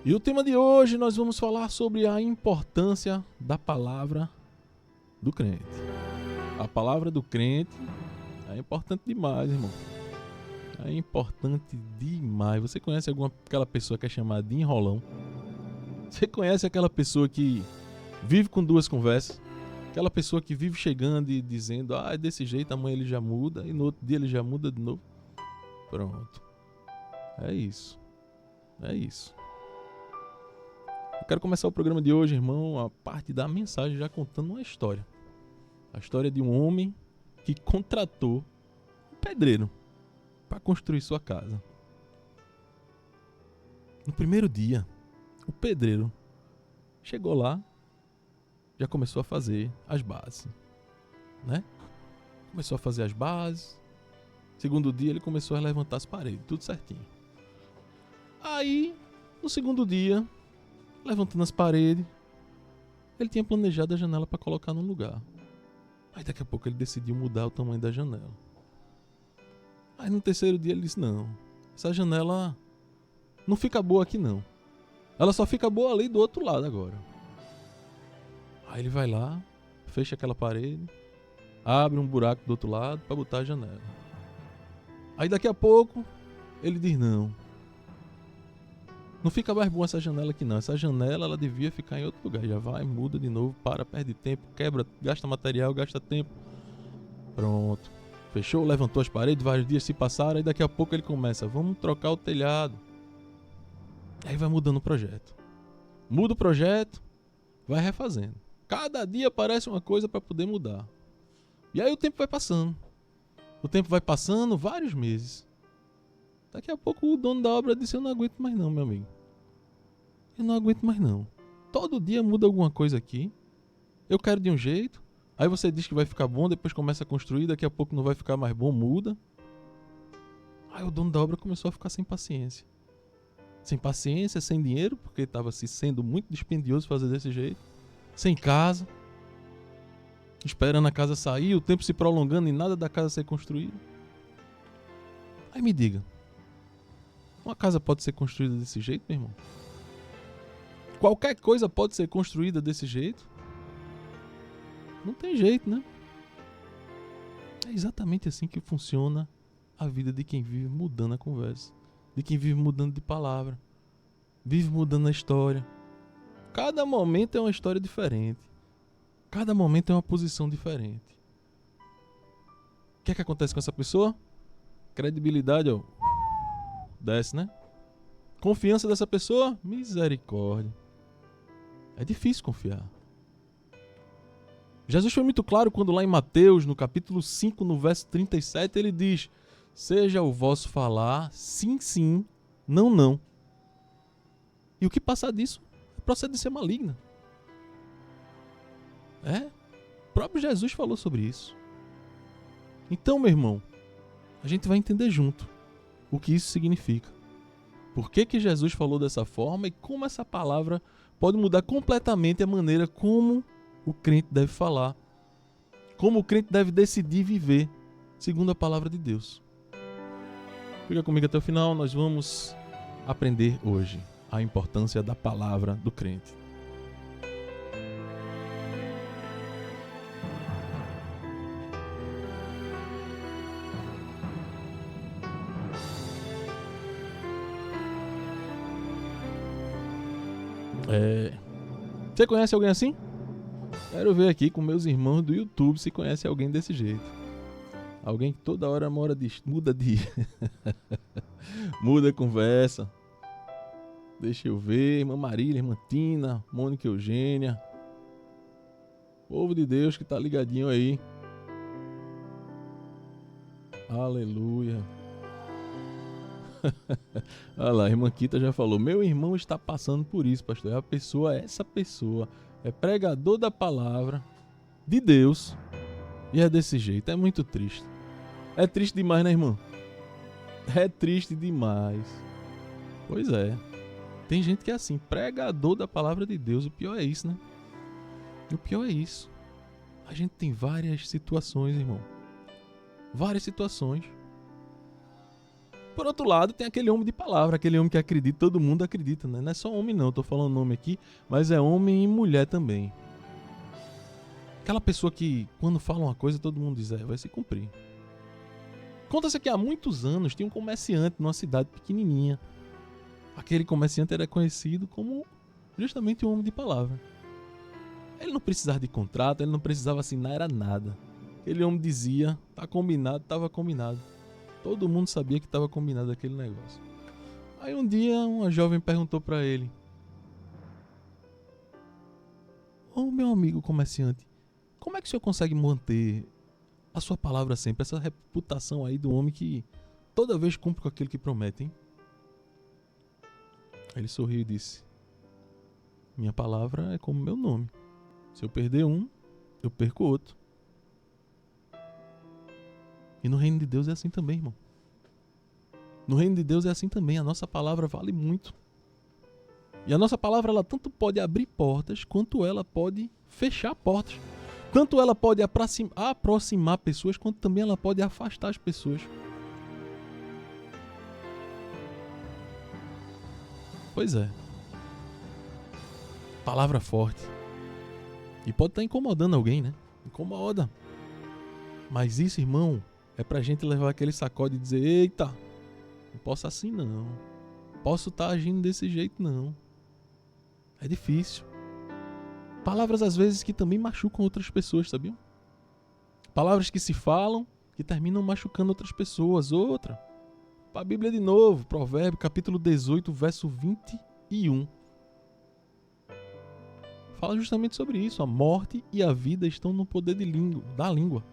E o tema de hoje nós vamos falar sobre a importância da palavra do crente. A palavra do crente é importante demais, irmão. É importante demais. Você conhece aquela pessoa que é chamada de enrolão? Você conhece aquela pessoa que vive com duas conversas? Aquela pessoa que vive chegando e dizendo, é desse jeito, amanhã ele já muda, e no outro dia ele já muda de novo. Pronto. É isso. É isso. Eu quero começar o programa de hoje, irmão, a parte da mensagem já contando uma história. A história de um homem que contratou um pedreiro para construir sua casa. No primeiro dia, o pedreiro chegou lá, já começou a fazer as bases, né? Começou a fazer as bases. Segundo dia, ele começou a levantar as paredes, tudo certinho. Aí, no segundo dia, levantando as paredes, ele tinha planejado a janela para colocar num lugar. Aí daqui a pouco ele decidiu mudar o tamanho da janela. Aí no terceiro dia ele disse, não, essa janela não fica boa aqui não. Ela só fica boa ali do outro lado agora. Aí ele vai lá, fecha aquela parede, abre um buraco do outro lado para botar a janela. Aí daqui a pouco ele diz, não fica mais boa essa janela aqui não. Essa janela ela devia ficar em outro lugar. Já vai, muda de novo, perde tempo, quebra, gasta material, gasta tempo. Pronto. Fechou, levantou as paredes, vários dias se passaram. Aí daqui a pouco ele começa, vamos trocar o telhado. Aí vai mudando o projeto. Muda o projeto, vai refazendo. Cada dia aparece uma coisa para poder mudar. E aí o tempo vai passando. O tempo vai passando, vários meses. Daqui a pouco o dono da obra disse, eu não aguento mais não, meu amigo. Eu não aguento mais não. Todo dia muda alguma coisa aqui. Eu quero de um jeito. Aí você diz que vai ficar bom, depois começa a construir, daqui a pouco não vai ficar mais bom, muda. Aí o dono da obra começou a ficar sem paciência. Sem paciência, sem dinheiro, porque estava se sendo muito dispendioso fazer desse jeito. Sem casa. Esperando a casa sair, o tempo se prolongando e nada da casa ser construída. Aí me diga. Uma casa pode ser construída desse jeito, meu irmão? Qualquer coisa pode ser construída desse jeito? Não tem jeito, né? É exatamente assim que funciona a vida de quem vive mudando a conversa. De quem vive mudando de palavra. Vive mudando a história. Cada momento é uma história diferente. Cada momento é uma posição diferente. O que é que acontece com essa pessoa? Credibilidade, ó. Desce, né? Confiança dessa pessoa? Misericórdia. É difícil confiar. Jesus foi muito claro quando lá em Mateus, no capítulo 5, no verso 37, ele diz, seja o vosso falar sim, sim, não, não. E o que passar disso é procedência maligna. O próprio Jesus falou sobre isso. Então, meu irmão, a gente vai entender junto o que isso significa. Por que que Jesus falou dessa forma e como essa palavra pode mudar completamente a maneira como o crente deve falar. Como o crente deve decidir viver segundo a palavra de Deus. Fica comigo até o final, nós vamos aprender hoje a importância da palavra do crente. Você conhece alguém assim? Quero ver aqui com meus irmãos do YouTube se conhece alguém desse jeito. Alguém que toda hora muda muda a conversa. Deixa eu ver, irmã Marília, irmã Tina, Mônica Eugênia. Povo de Deus que tá ligadinho aí. Aleluia. Olha lá, a irmã Quita já falou, meu irmão está passando por isso, pastor. Essa pessoa é pregador da palavra de Deus e é desse jeito. É muito triste. É triste demais, né, irmão? É triste demais. Pois é. Tem gente que é assim, pregador da palavra de Deus. O pior é isso, né? O pior é isso. A gente tem várias situações, irmão. Várias situações. por outro lado, tem aquele homem de palavra, aquele homem que acredita, todo mundo acredita, né? Não é só homem não, eu tô falando nome aqui, mas é homem e mulher também. Aquela pessoa que, quando fala uma coisa, todo mundo diz, vai se cumprir. Conta-se que há muitos anos tinha um comerciante numa cidade pequenininha. Aquele comerciante era conhecido como justamente um homem de palavra. Ele não precisava de contrato, ele não precisava assinar, era nada. Aquele homem dizia, tá combinado, tava combinado. Todo mundo sabia que estava combinado aquele negócio. Aí um dia uma jovem perguntou para ele: ô meu amigo comerciante, como é que o senhor consegue manter a sua palavra sempre? Essa reputação aí do homem que toda vez cumpre com aquilo que promete, hein? Ele sorriu e disse: minha palavra é como meu nome. Se eu perder um, eu perco outro. E no reino de Deus é assim também, irmão. No reino de Deus é assim também. A nossa palavra vale muito. E a nossa palavra, ela tanto pode abrir portas, quanto ela pode fechar portas. Tanto ela pode aproximar pessoas, quanto também ela pode afastar as pessoas. Pois é. Palavra forte. E pode estar incomodando alguém, né? Incomoda. Mas isso, irmão, é pra gente levar aquele sacode e dizer: eita, não posso assim não. Posso estar agindo desse jeito não. É difícil. Palavras às vezes que também machucam outras pessoas, sabiam? Palavras que se falam, que terminam machucando outras pessoas. Outra. Para a Bíblia de novo, Provérbio, capítulo 18, verso 21. Fala justamente sobre isso. A morte e a vida estão no poder da língua.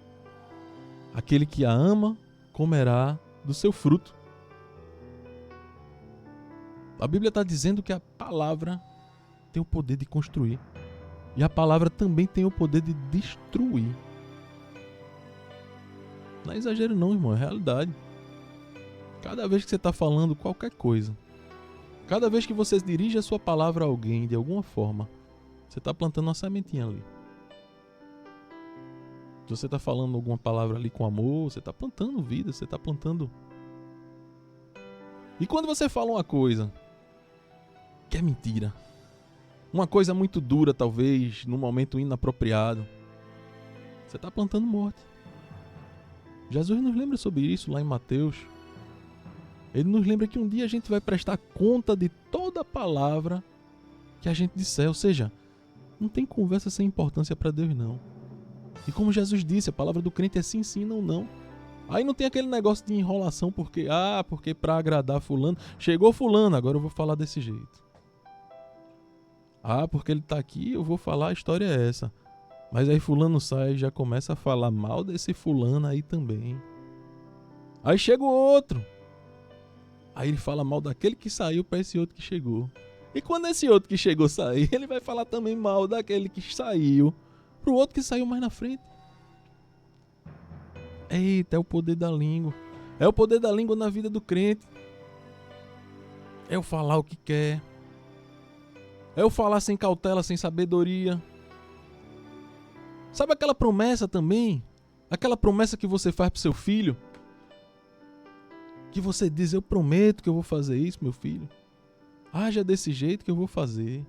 Aquele que a ama comerá do seu fruto. A Bíblia está dizendo que a palavra tem o poder de construir. E a palavra também tem o poder de destruir. Não é exagero não, irmão, é realidade. Cada vez que você está falando qualquer coisa, cada vez que você dirige a sua palavra a alguém de alguma forma, você está plantando uma sementinha ali. Se você está falando alguma palavra ali com amor, você está plantando vida, você está plantando. E quando você fala uma coisa que é mentira, uma coisa muito dura talvez, num momento inapropriado, você está plantando morte. Jesus nos lembra sobre isso lá em Mateus. Ele nos lembra que um dia a gente vai prestar conta de toda a palavra que a gente disser. Ou seja, não tem conversa sem importância para Deus não. E como Jesus disse, a palavra do crente é sim, sim, não, não. Aí não tem aquele negócio de enrolação porque para agradar fulano. Chegou fulano, agora eu vou falar desse jeito. Porque ele tá aqui, eu vou falar, a história é essa. Mas aí fulano sai e já começa a falar mal desse fulano aí também. Aí chega o outro. Aí ele fala mal daquele que saiu para esse outro que chegou. E quando esse outro que chegou sair, ele vai falar também mal daquele que saiu pro outro que saiu mais na frente. Eita, é o poder da língua. É o poder da língua na vida do crente. É o falar o que quer. É o falar sem cautela, sem sabedoria. Sabe aquela promessa também? Aquela promessa que você faz pro seu filho? Que você diz: eu prometo que eu vou fazer isso, meu filho. Haja desse jeito que eu vou fazer.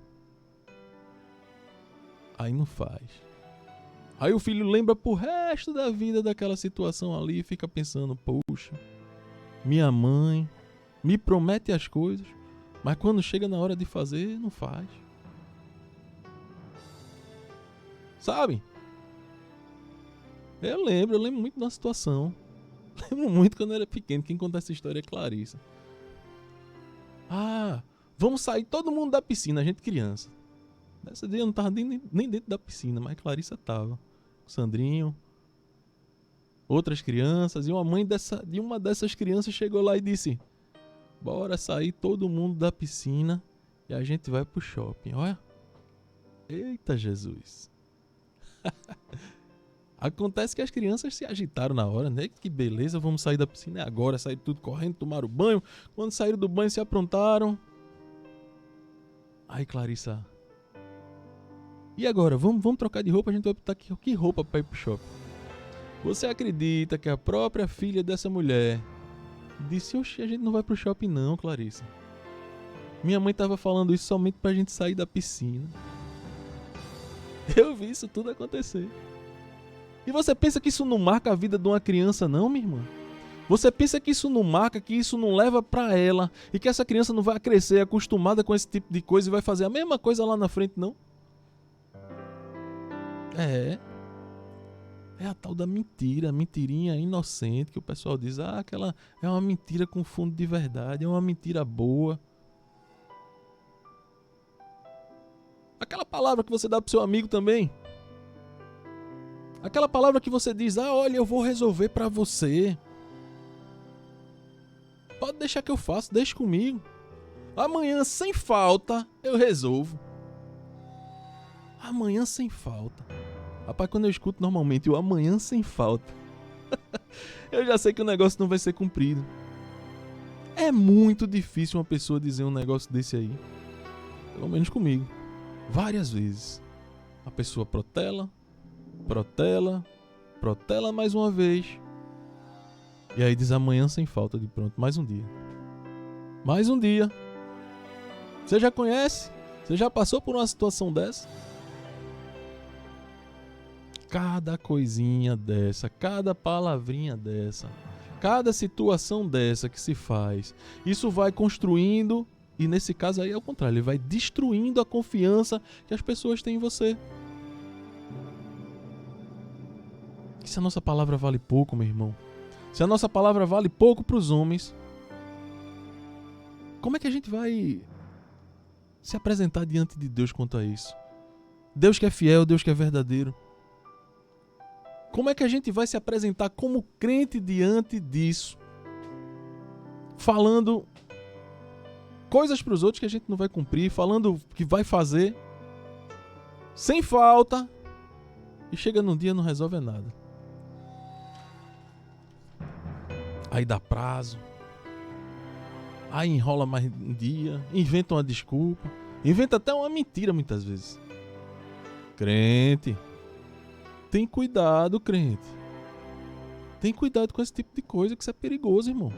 Aí não faz. Aí o filho lembra pro resto da vida daquela situação ali e fica pensando: poxa, minha mãe me promete as coisas, mas quando chega na hora de fazer, não faz. Sabe? Eu lembro muito da situação. Lembro muito quando eu era pequeno. Quem conta essa história é Clarissa. Vamos sair todo mundo da piscina, a gente criança. Nessa dia eu não tava nem dentro da piscina, mas Clarissa tava. Sandrinho, outras crianças, e uma mãe de uma dessas crianças chegou lá e disse: bora sair todo mundo da piscina e a gente vai pro shopping. Olha. Eita Jesus. Acontece que as crianças se agitaram na hora, né? Que beleza, vamos sair da piscina agora. Saíram tudo correndo, tomaram banho. Quando saíram do banho, se aprontaram. Aí Clarissa: e agora? Vamos trocar de roupa? A gente vai botar que roupa para ir pro shopping? Você acredita que a própria filha dessa mulher Disse, oxe, a gente não vai pro shopping não, Clarissa. Minha mãe tava falando isso somente pra gente sair da piscina. Eu vi isso tudo acontecer. E você pensa que isso não marca a vida de uma criança não, minha irmã? Você pensa que isso não marca, que isso não leva pra ela e que essa criança não vai crescer acostumada com esse tipo de coisa e vai fazer a mesma coisa lá na frente, não? É a tal da mentira, a mentirinha inocente que o pessoal diz, aquela é uma mentira com fundo de verdade, é uma mentira boa. Aquela palavra que você dá pro seu amigo também. Aquela palavra que você diz, olha, eu vou resolver pra você. Pode deixar que eu faço, deixa comigo. Amanhã, sem falta, eu resolvo. Amanhã sem falta. Rapaz, quando eu escuto normalmente o amanhã sem falta, eu já sei que o negócio não vai ser cumprido. É muito difícil uma pessoa dizer um negócio desse aí. Pelo menos comigo. Várias vezes. A pessoa protela mais uma vez. E aí diz amanhã sem falta, de pronto, mais um dia. Mais um dia. Você já conhece? Você já passou por uma situação dessa? Cada coisinha dessa, cada palavrinha dessa, cada situação dessa que se faz, isso vai construindo, e nesse caso aí é o contrário, ele vai destruindo a confiança que as pessoas têm em você. E se a nossa palavra vale pouco, meu irmão? Se a nossa palavra vale pouco para os homens, como é que a gente vai se apresentar diante de Deus quanto a isso? Deus que é fiel, Deus que é verdadeiro. Como é que a gente vai se apresentar como crente diante disso? Falando coisas para os outros que a gente não vai cumprir, falando que vai fazer, sem falta, e chega num dia e não resolve nada. Aí dá prazo, aí enrola mais um dia, inventa uma desculpa, inventa até uma mentira muitas vezes. Crente, tem cuidado, crente. Tem cuidado com esse tipo de coisa, que isso é perigoso, irmão.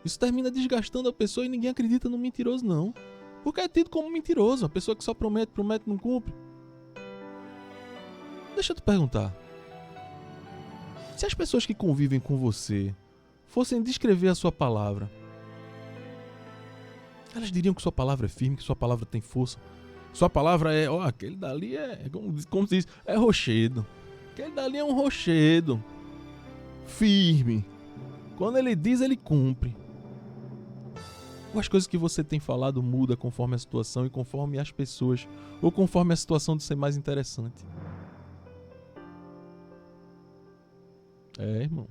Isso termina desgastando a pessoa e ninguém acredita no mentiroso, não. Porque é tido como mentiroso, a pessoa que só promete, não cumpre. Deixa eu te perguntar. Se as pessoas que convivem com você fossem descrever a sua palavra, elas diriam que sua palavra é firme, que sua palavra tem força. Sua palavra é, aquele dali como se diz, é rochedo. Aquele dali é um rochedo. Firme. Quando ele diz, ele cumpre. Ou as coisas que você tem falado mudam conforme a situação e conforme as pessoas, ou conforme a situação de ser mais interessante. Irmão.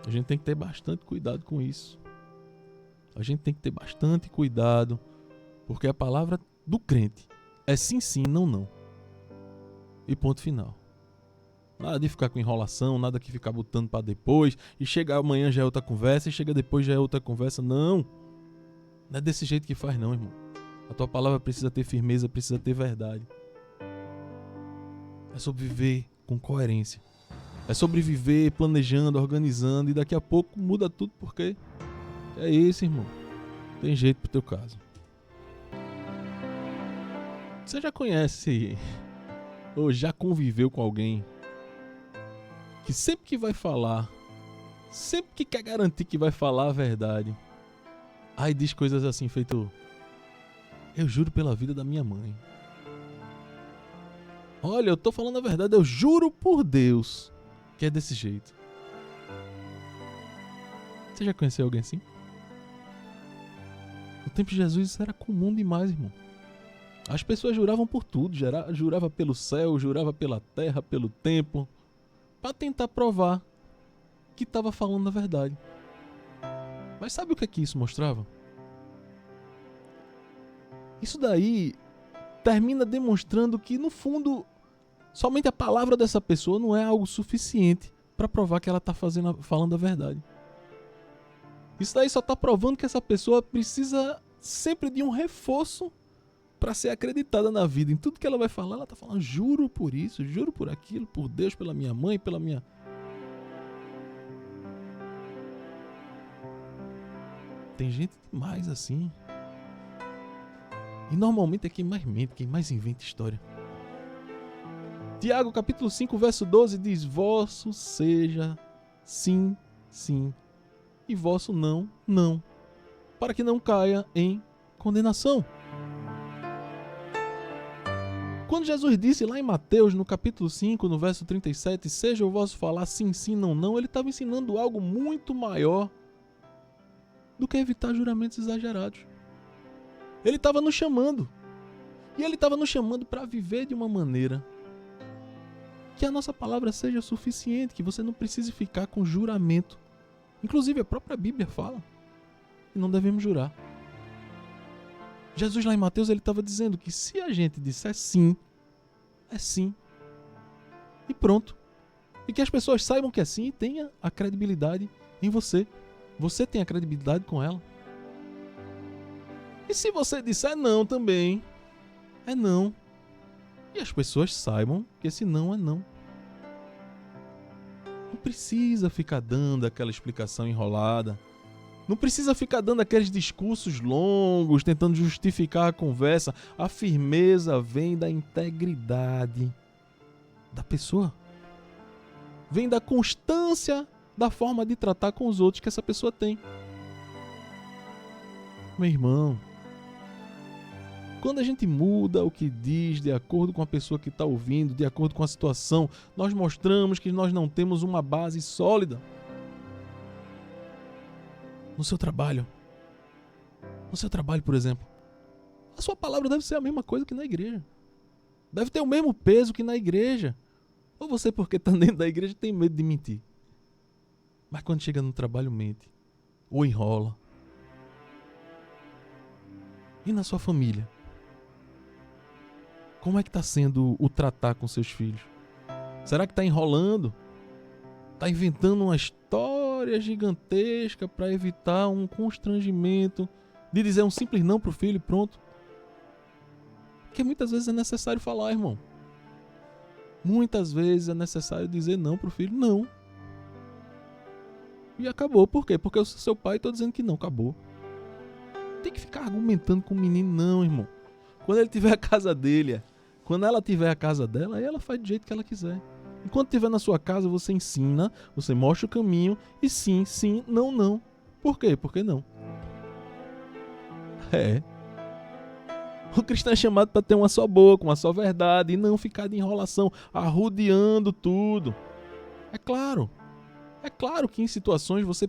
A gente tem que ter bastante cuidado com isso. A gente tem que ter bastante cuidado, porque a palavra do crente é sim, sim, não, não. E ponto final. Nada de ficar com enrolação, nada que ficar botando para depois, e chegar amanhã já é outra conversa, e chega depois já é outra conversa. Não. Não é desse jeito que faz não, irmão. A tua palavra precisa ter firmeza, precisa ter verdade. É sobre viver com coerência. É sobre viver planejando, organizando, e daqui a pouco muda tudo, porque é isso, irmão. Tem jeito pro teu caso. Você já conhece ou já conviveu com alguém que sempre que vai falar, sempre que quer garantir que vai falar a verdade, aí diz coisas assim, feito: eu juro pela vida da minha mãe. Olha, eu tô falando a verdade, eu juro por Deus que é desse jeito. Você já conheceu alguém assim? No tempo de Jesus isso era comum demais, irmão. As pessoas juravam por tudo, jurava pelo céu, jurava pela terra, pelo tempo, para tentar provar que estava falando a verdade. Mas sabe o que é que isso mostrava? Isso daí termina demonstrando que, no fundo, somente a palavra dessa pessoa não é algo suficiente para provar que ela está falando a verdade. Isso daí só está provando que essa pessoa precisa sempre de um reforço para ser acreditada na vida. Em tudo que ela vai falar, ela está falando: juro por isso, juro por aquilo, por Deus, pela minha mãe, pela minha... tem gente demais assim. E normalmente é quem mais mente, quem mais inventa história. Tiago capítulo 5, verso 12 diz: vosso seja sim, sim, e vosso não, não, para que não caia em condenação. Quando Jesus disse lá em Mateus, no capítulo 5, no verso 37, seja o vosso falar sim, sim, não, não, ele estava ensinando algo muito maior do que evitar juramentos exagerados. Ele estava nos chamando. E ele estava nos chamando para viver de uma maneira que a nossa palavra seja suficiente, que você não precise ficar com juramento. Inclusive a própria Bíblia fala que não devemos jurar. Jesus lá em Mateus ele estava dizendo que se a gente disser sim, é sim. E pronto. E que as pessoas saibam que é sim e tenha a credibilidade em você. Você tem a credibilidade com ela. E se você disser não também, é não. E as pessoas saibam que esse não é não. Não precisa ficar dando aquela explicação enrolada. Não precisa ficar dando aqueles discursos longos, tentando justificar a conversa. A firmeza vem da integridade da pessoa. Vem da constância da forma de tratar com os outros que essa pessoa tem. Meu irmão, quando a gente muda o que diz de acordo com a pessoa que está ouvindo, de acordo com a situação, nós mostramos que nós não temos uma base sólida. No seu trabalho, por exemplo, a sua palavra deve ser a mesma coisa que na igreja. Deve ter o mesmo peso que na igreja. Ou você, porque está dentro da igreja, tem medo de mentir. Mas quando chega no trabalho, mente. Ou enrola. E na sua família? Como é que está sendo o tratar com seus filhos? Será que está enrolando? Está inventando uma história gigantesca para evitar um constrangimento de dizer um simples não pro filho e pronto? Porque muitas vezes é necessário falar, irmão. Muitas vezes é necessário dizer não pro filho, não. E acabou. Por quê? Porque eu sou seu pai e estou dizendo que não, acabou. Tem que ficar argumentando com o menino, não, irmão. Quando ele tiver a casa dele, quando ela tiver a casa dela, aí ela faz do jeito que ela quiser. Enquanto estiver na sua casa, você ensina, você mostra o caminho e sim, sim, não, não. Por quê? Por que não? O cristão é chamado para ter uma só boca, uma só verdade e não ficar de enrolação, arrodeando tudo. É claro que em situações você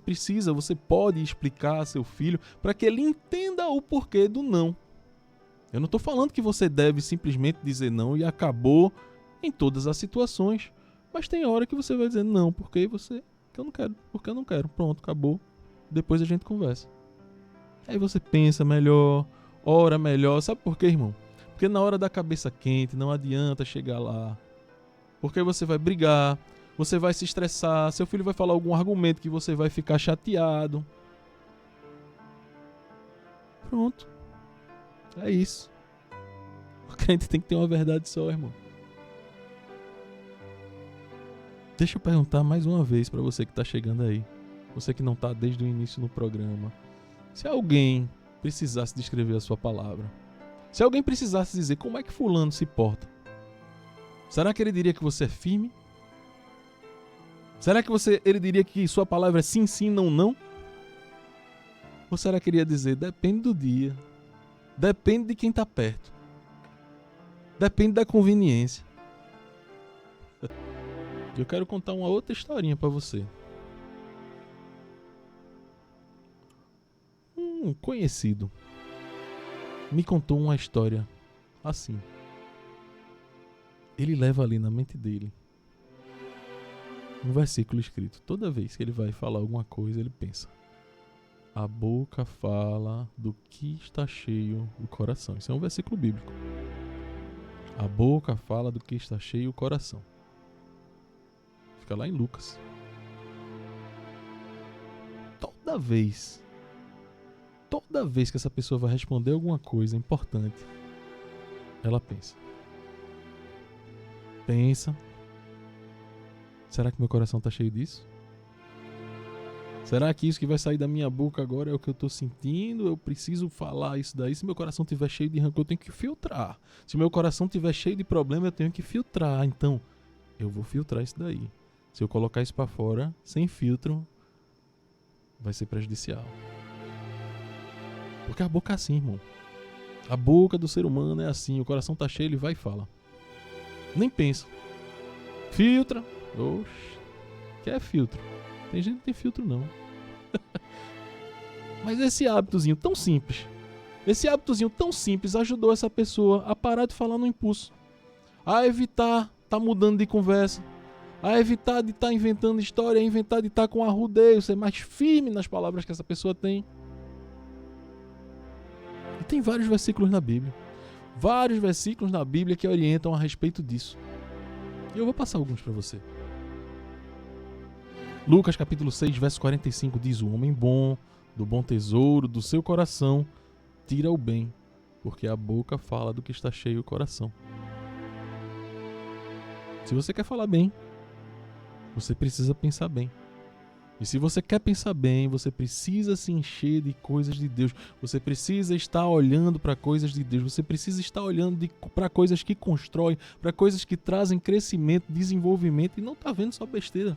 pode explicar a seu filho para que ele entenda o porquê do não. Eu não estou falando que você deve simplesmente dizer não e acabou em todas as situações. Mas tem hora que você vai dizer não, porque eu não quero, pronto, acabou. Depois a gente conversa. Aí você pensa melhor, ora melhor. Sabe por quê, irmão? Porque na hora da cabeça quente não adianta chegar lá. Porque você vai brigar, você vai se estressar, seu filho vai falar algum argumento que você vai ficar chateado. Pronto. É isso. O crente tem que ter uma verdade só, irmão. Deixa eu perguntar mais uma vez para você que está chegando aí. Você que não está desde o início no programa. Se alguém precisasse descrever a sua palavra, se alguém precisasse dizer como é que fulano se porta, será que ele diria que você é firme? Será que ele diria que sua palavra é sim, sim, não, não? Ou será que ele ia dizer, depende do dia, depende de quem está perto, depende da conveniência? Eu quero contar uma outra historinha para você. Um conhecido me contou uma história assim. Ele leva ali na mente dele um versículo escrito. Toda vez que ele vai falar alguma coisa, ele pensa: a boca fala do que está cheio o coração. Isso é um versículo bíblico. A boca fala do que está cheio o coração. Fica lá em Lucas. Toda vez que essa pessoa vai responder alguma coisa importante, ela pensa: será que meu coração está cheio disso? Será que isso que vai sair da minha boca agora é o que eu estou sentindo? Eu preciso falar isso daí. Se meu coração estiver cheio de rancor, eu tenho que filtrar. Se meu coração estiver cheio de problema, eu tenho que filtrar. Então, eu vou filtrar isso daí. Se eu colocar isso para fora, sem filtro, vai ser prejudicial. Porque a boca é assim, irmão. A boca do ser humano é assim. O coração tá cheio, ele vai e fala. Nem pensa. Filtra. Oxe. Quer filtro? Tem gente que não tem filtro, não. Mas esse hábitozinho tão simples, ajudou essa pessoa a parar de falar no impulso, a evitar tá mudando de conversa, a evitar de estar inventando história, a evitar de estar com arrudeio, ser mais firme nas palavras que essa pessoa tem. E tem vários versículos na Bíblia que orientam a respeito disso. E eu vou passar alguns para você. Lucas capítulo 6, verso 45 diz: o homem bom, do bom tesouro do seu coração, tira o bem, porque a boca fala do que está cheio o coração. Se você quer falar bem, você precisa pensar bem. E se você quer pensar bem, você precisa se encher de coisas de Deus. Você precisa estar olhando para coisas de Deus. Você precisa estar olhando para coisas que constroem, para coisas que trazem crescimento, desenvolvimento. E não tá vendo só besteira.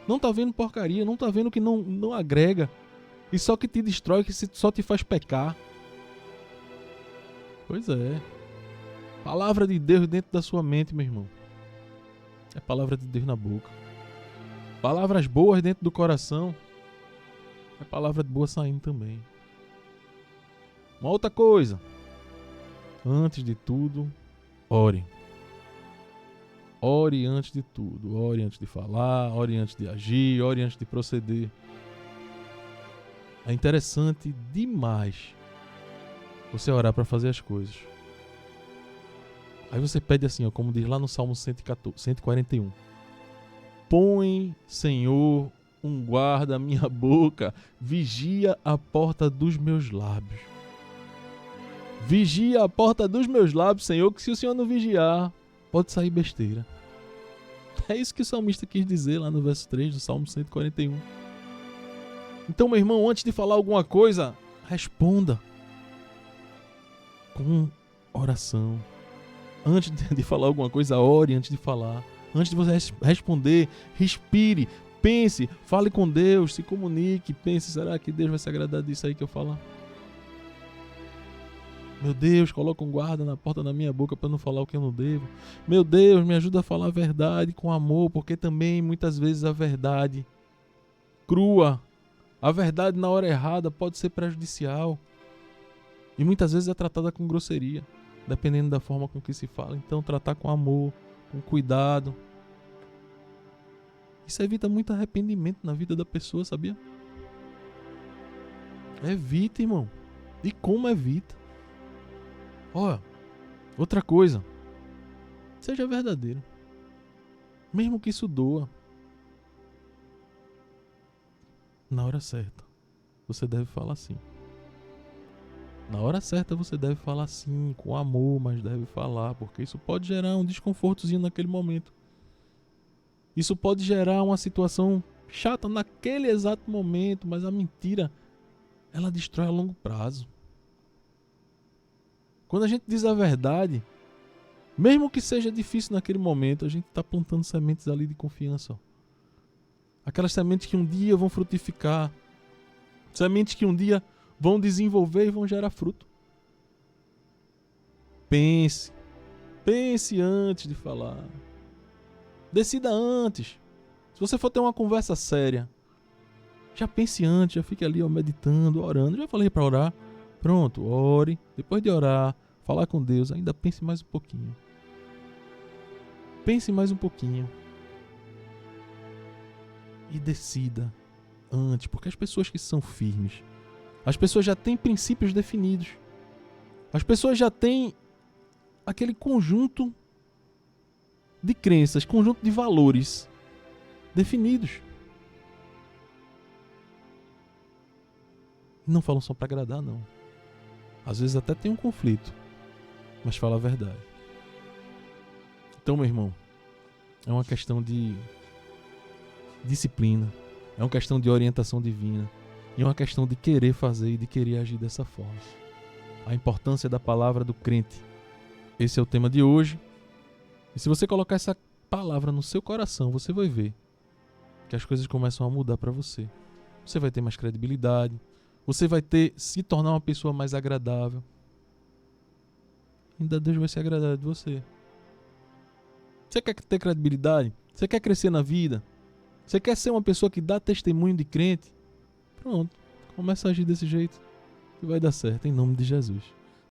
Não tá vendo porcaria. Não tá vendo que não agrega. E só que te destrói, que só te faz pecar. Pois é. Palavra de Deus dentro da sua mente, meu irmão. É palavra de Deus na boca. Palavras boas dentro do coração. É palavra boa saindo também. Uma outra coisa. Antes de tudo, ore. Ore antes de tudo. Ore antes de falar, ore antes de agir, ore antes de proceder. É interessante demais você orar para fazer as coisas. Aí você pede assim, ó, como diz lá no Salmo 141. Põe, Senhor, um guarda à minha boca, vigia a porta dos meus lábios. Vigia a porta dos meus lábios, Senhor, que se o Senhor não vigiar, pode sair besteira. É isso que o salmista quis dizer lá no verso 3 do Salmo 141. Então, meu irmão, antes de falar alguma coisa, responda com oração. Antes de falar alguma coisa, ore antes de falar. Antes de você responder, respire, pense, fale com Deus, se comunique, pense, será que Deus vai se agradar disso aí que eu falar? Meu Deus, coloca um guarda na porta da minha boca para não falar o que eu não devo. Meu Deus, me ajuda a falar a verdade com amor, porque também muitas vezes a verdade crua, a verdade na hora errada pode ser prejudicial. E muitas vezes é tratada com grosseria, dependendo da forma com que se fala. Então, tratar com amor, com cuidado. Isso evita muito arrependimento na vida da pessoa, sabia? Evita, irmão. E como evita? Ó, outra coisa. Seja verdadeiro. Mesmo que isso doa. Na hora certa, você deve falar sim. Na hora certa você deve falar sim, com amor, mas deve falar, porque isso pode gerar um desconfortozinho naquele momento. Isso pode gerar uma situação chata naquele exato momento, mas a mentira, ela destrói a longo prazo. Quando a gente diz a verdade, mesmo que seja difícil naquele momento, a gente está plantando sementes ali de confiança. Ó. Aquelas sementes que um dia vão frutificar, sementes que um dia vão desenvolver e vão gerar fruto. Pense antes de falar. Decida antes. Se você for ter uma conversa séria, já pense antes, já fique ali ó, meditando, orando. Já falei para orar. Pronto, ore. Depois de orar, falar com Deus, ainda pense mais um pouquinho. Pense mais um pouquinho. E decida antes, porque as pessoas que são firmes, as pessoas já têm princípios definidos. As pessoas já têm aquele conjunto de crenças, conjunto de valores definidos. Não falam só para agradar, não. Às vezes até tem um conflito, mas fala a verdade. Então, meu irmão, é uma questão de disciplina, É uma questão de orientação divina. E é uma questão de querer fazer e de querer agir dessa forma. A importância da palavra do crente. Esse é o tema de hoje. E se você colocar essa palavra no seu coração, você vai ver que as coisas começam a mudar para você. Você vai ter mais credibilidade. Você vai se tornar uma pessoa mais agradável. Ainda Deus vai se agradar de você. Você quer ter credibilidade? Você quer crescer na vida? Você quer ser uma pessoa que dá testemunho de crente? Pronto, começa a agir desse jeito e vai dar certo, em nome de Jesus.